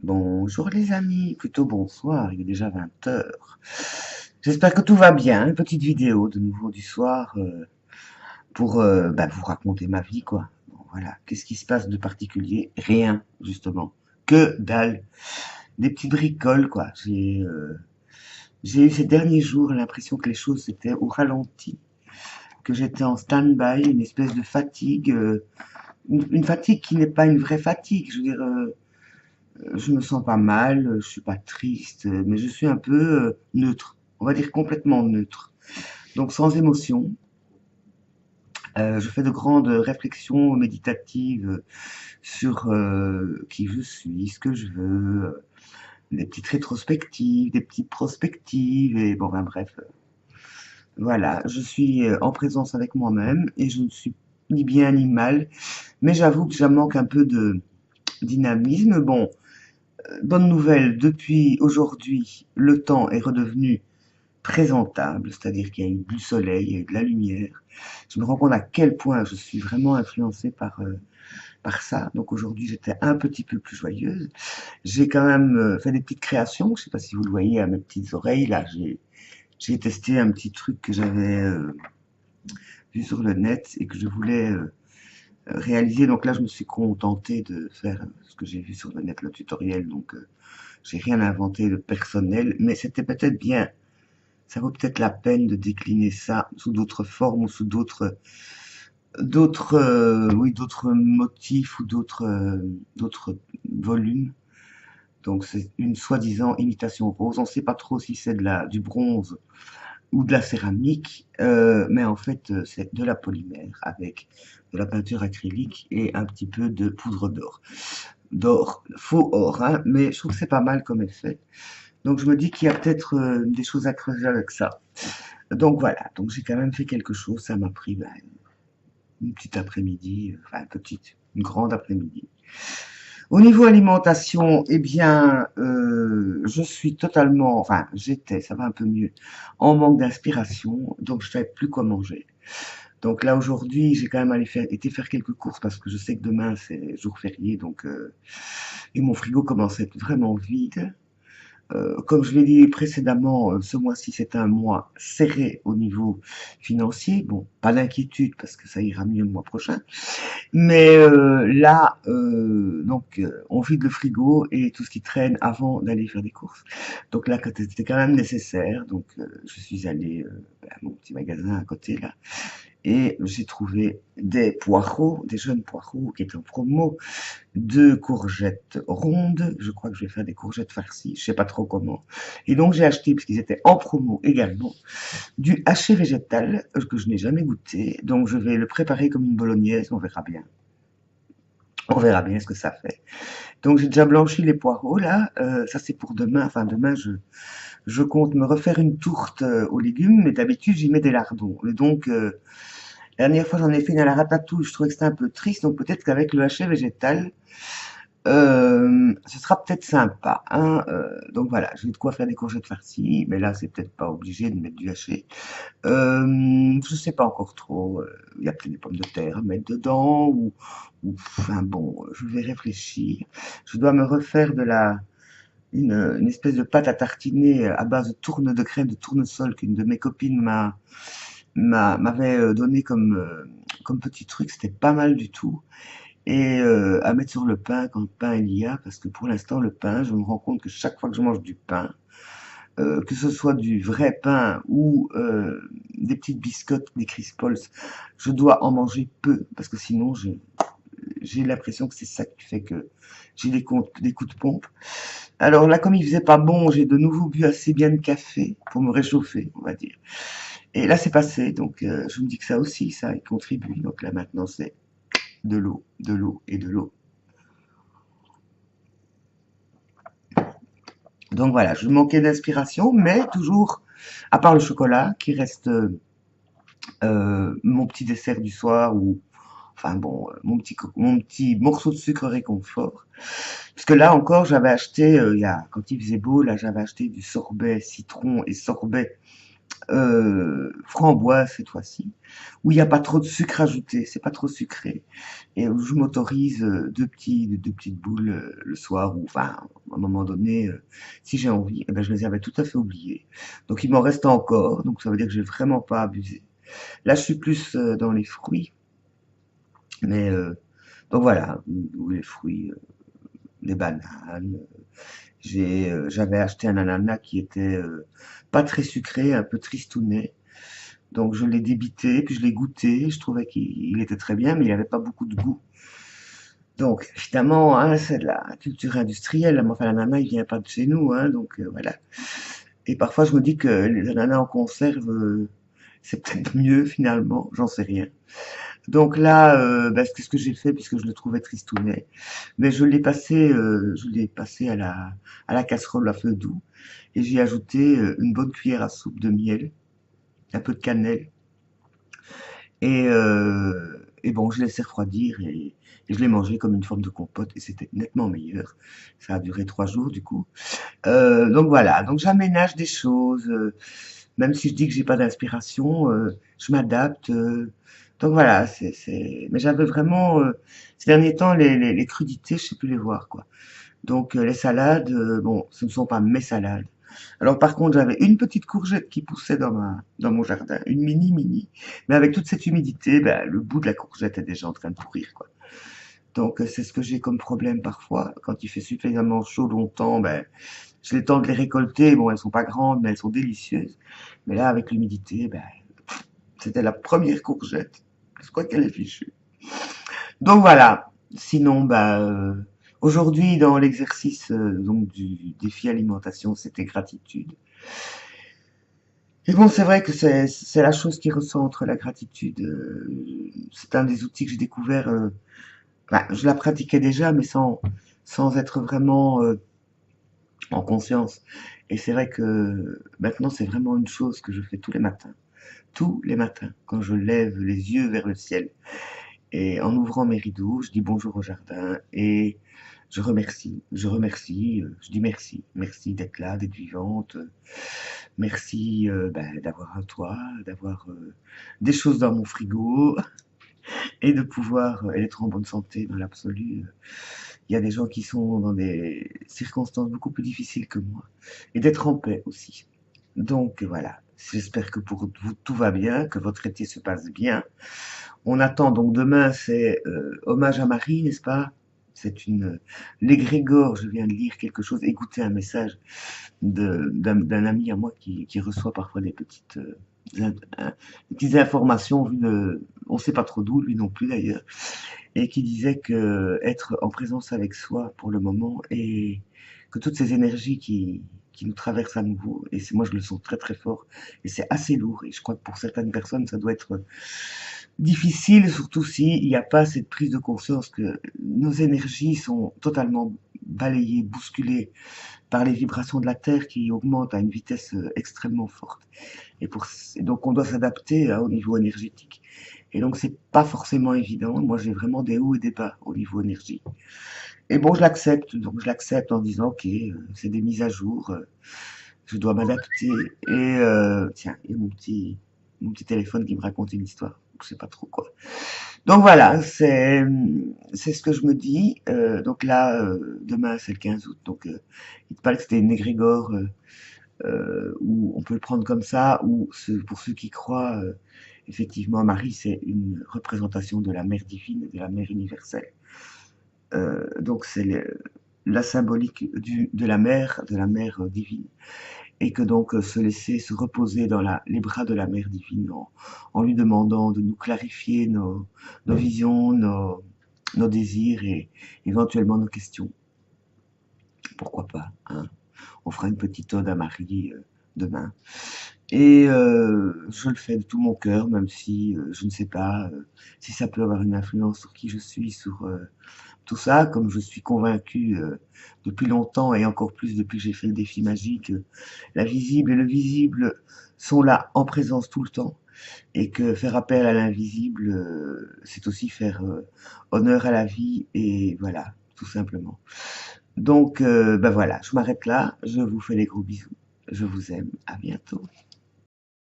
Bonjour les amis, plutôt bonsoir, il est déjà 20 heures. J'espère que tout va bien. Une petite vidéo de nouveau du soir pour vous raconter ma vie, quoi. Bon, voilà, qu'est-ce qui se passe de particulier? Rien, justement. Que dalle. Des petites bricoles, quoi. J'ai eu ces derniers jours l'impression que les choses étaient au ralenti, que j'étais en stand-by, une espèce de fatigue, une fatigue qui n'est pas une vraie fatigue. Je veux dire, je me sens pas mal, je suis pas triste, mais je suis un peu neutre. On va dire complètement neutre. Donc sans émotion. Je fais de grandes réflexions méditatives sur qui je suis, ce que je veux, des petites rétrospectives, des petites prospectives, et bon, ben, bref. Voilà, je suis en présence avec moi-même et je ne suis ni bien ni mal, mais j'avoue que ça manque un peu de dynamisme. Bon, bonne nouvelle, depuis aujourd'hui, le temps est redevenu présentable, c'est-à-dire qu'il y a eu du soleil, il y a eu de la lumière. Je me rends compte à quel point je suis vraiment influencée par ça. Donc aujourd'hui, j'étais un petit peu plus joyeuse. J'ai quand même fait des petites créations. Je sais pas si vous le voyez à mes petites oreilles. Là, j'ai testé un petit truc que j'avais vu sur le net et que je voulais réaliser. Donc là, je me suis contentée de faire ce que j'ai vu sur le net, le tutoriel. Donc, j'ai rien inventé de personnel, mais c'était peut-être bien. Ça vaut peut-être la peine de décliner ça sous d'autres formes ou sous d'autres motifs ou d'autres volumes. Donc c'est une soi-disant imitation rose. On ne sait pas trop si c'est du bronze ou de la céramique, mais en fait c'est de la polymère avec de la peinture acrylique et un petit peu de poudre d'or. D'or, faux or, hein, mais je trouve que c'est pas mal comme effet. Donc je me dis qu'il y a peut-être des choses à creuser avec ça. Donc voilà, donc j'ai quand même fait quelque chose, ça m'a pris une petite après-midi, enfin une grande après-midi. Au niveau alimentation, eh bien, je suis totalement, enfin, j'étais, ça va un peu mieux, en manque d'inspiration, donc je ne savais plus quoi manger. Donc là, aujourd'hui, j'ai quand même été faire quelques courses parce que je sais que demain, c'est jour férié, donc, et mon frigo commence à être vraiment vide. Comme je l'ai dit précédemment, ce mois-ci, c'est un mois serré au niveau financier. Bon, pas d'inquiétude parce que ça ira mieux le mois prochain. Mais là, on vide le frigo et tout ce qui traîne avant d'aller faire des courses. Donc là, c'était quand même nécessaire. Donc, je suis allé à mon petit magasin à côté là et j'ai trouvé des poireaux, des jeunes poireaux qui étaient en promo, deux courgettes rondes. Je crois que je vais faire des courgettes farcies. Je sais pas trop comment. Et donc j'ai acheté, parce qu'ils étaient en promo également, du haché végétal que je n'ai jamais goûté. Donc je vais le préparer comme une bolognaise. On verra bien. On verra bien ce que ça fait. Donc j'ai déjà blanchi les poireaux là. Ça c'est pour demain. Enfin demain je compte me refaire une tourte aux légumes, mais d'habitude j'y mets des lardons. Et donc la dernière fois j'en ai fait une à la ratatouille. Je trouvais que c'était un peu triste. Donc peut-être qu'avec le haché végétal, ce sera peut-être sympa, hein. Donc voilà, j'ai de quoi faire des courgettes farcies, mais là c'est peut-être pas obligé de mettre du haché. Je sais pas encore trop. Il y a peut-être des pommes de terre à mettre dedans enfin bon, je vais réfléchir. Je dois me refaire une espèce de pâte à tartiner à base de de crème de tournesol qu'une de mes copines m'avait donné comme petit truc. C'était pas mal du tout et à mettre sur le pain quand le pain il y a, parce que pour l'instant le pain, je me rends compte que chaque fois que je mange du pain, que ce soit du vrai pain ou des petites biscottes, des Crispols, je dois en manger peu, parce que sinon j'ai l'impression que c'est ça qui fait que j'ai des coups de pompe. Alors là, comme il faisait pas bon, j'ai de nouveau bu assez bien de café pour me réchauffer, on va dire. Et là, c'est passé, donc je me dis que ça aussi, ça y contribue. Donc là, maintenant, c'est de l'eau, de l'eau et de l'eau. Donc voilà, je manquais d'inspiration, mais toujours, à part le chocolat, qui reste mon petit dessert du soir ou, enfin bon, mon petit morceau de sucre réconfort. Parce que là encore, j'avais acheté, quand il faisait beau, là, j'avais acheté du sorbet citron et sorbet framboise cette fois-ci, où il n'y a pas trop de sucre ajouté, c'est pas trop sucré, et où je m'autorise deux petites boules le soir, ou enfin un moment donné, si j'ai envie, eh ben, je les avais tout à fait oubliés. Donc il m'en reste encore, donc ça veut dire que j'ai vraiment pas abusé. Là, je suis plus dans les fruits, mais donc voilà, les fruits, les bananes. J'avais acheté un ananas qui était pas très sucré, un peu tristounet. Donc je l'ai débité, puis je l'ai goûté. Je trouvais qu'il était très bien, mais il avait pas beaucoup de goût. Donc évidemment, hein, c'est de la culture industrielle. Mais enfin, l'ananas, il vient pas de chez nous, hein, donc voilà. Et parfois, je me dis que les ananas en conserve, c'est peut-être mieux finalement. J'en sais rien. Donc là, bah, qu'est-ce que j'ai fait puisque je le trouvais tristounet? Mais je l'ai passé à la casserole à feu doux et j'ai ajouté une bonne cuillère à soupe de miel, un peu de cannelle et bon, je l'ai laissé refroidir et je l'ai mangé comme une forme de compote et c'était nettement meilleur. Ça a duré 3 jours du coup. Donc voilà, donc j'aménage des choses, même si je dis que j'ai pas d'inspiration, je m'adapte. Donc voilà, mais j'avais vraiment ces derniers temps les crudités, je sais plus les voir quoi. Donc les salades, bon, ce ne sont pas mes salades. Alors par contre, j'avais une petite courgette qui poussait dans mon jardin, une mini, mais avec toute cette humidité, ben, le bout de la courgette est déjà en train de pourrir quoi. Donc c'est ce que j'ai comme problème parfois. Quand il fait suffisamment chaud longtemps, ben j'ai le temps de les récolter. Bon, elles sont pas grandes, mais elles sont délicieuses. Mais là, avec l'humidité, ben, c'était la première courgette. Je crois qu'elle est fichue. Donc voilà. Sinon, bah, aujourd'hui, dans l'exercice donc du défi alimentation, c'était gratitude. Et bon, c'est vrai que c'est la chose qui recentre la gratitude. C'est un des outils que j'ai découvert. Bah, je la pratiquais déjà, mais sans être vraiment en conscience. Et c'est vrai que maintenant, c'est vraiment une chose que je fais tous les matins. Tous les matins, quand je lève les yeux vers le ciel. Et en ouvrant mes rideaux, je dis bonjour au jardin et je dis merci, merci d'être là, d'être vivante, merci ben, d'avoir un toit, d'avoir des choses dans mon frigo et de pouvoir être en bonne santé dans l'absolu. Il y a des gens qui sont dans des circonstances beaucoup plus difficiles que moi et d'être en paix aussi. Donc voilà, j'espère que pour vous tout va bien, que votre été se passe bien. On attend donc demain, c'est hommage à Marie, n'est-ce pas? C'est une l'égrégore. Je viens de lire quelque chose, écouter un message d'un ami à moi qui reçoit parfois in- des petites informations on sait pas trop d'où, lui non plus d'ailleurs, et qui disait que être en présence avec soi pour le moment et que toutes ces énergies qui nous traversent à nouveau, et moi je le sens très très fort, et c'est assez lourd, et je crois que pour certaines personnes ça doit être difficile, surtout s'il n'y a pas cette prise de conscience que nos énergies sont totalement balayées, bousculées par les vibrations de la Terre qui augmentent à une vitesse extrêmement forte. Et donc on doit s'adapter au niveau énergétique. Et donc c'est pas forcément évident. Moi j'ai vraiment des hauts et des bas au niveau énergie. Et bon je l'accepte, donc je l'accepte en disant ok, c'est des mises à jour, je dois m'adapter. Et tiens, il y a mon petit téléphone qui me raconte une histoire. Je sais pas trop quoi. Donc voilà, c'est ce que je me dis. Donc là, demain c'est le 15 août, donc il te paraît que c'était une égrégore où on peut le prendre comme ça, ou pour ceux qui croient, effectivement, Marie c'est une représentation de la mère divine, de la mère universelle. Donc c'est la symbolique de la mère divine et que donc se laisser se reposer dans les bras de la mère divine en lui demandant de nous clarifier nos visions, nos désirs et éventuellement nos questions. Pourquoi pas, hein? On fera une petite ode à Marie demain. Et je le fais de tout mon cœur, même si je ne sais pas si ça peut avoir une influence sur qui je suis, sur tout ça, comme je suis convaincu depuis longtemps et encore plus depuis que j'ai fait le défi magique, la visible et le visible sont là en présence tout le temps et que faire appel à l'invisible, c'est aussi faire honneur à la vie et voilà, tout simplement. Donc, ben voilà, je m'arrête là, je vous fais des gros bisous, je vous aime, à bientôt.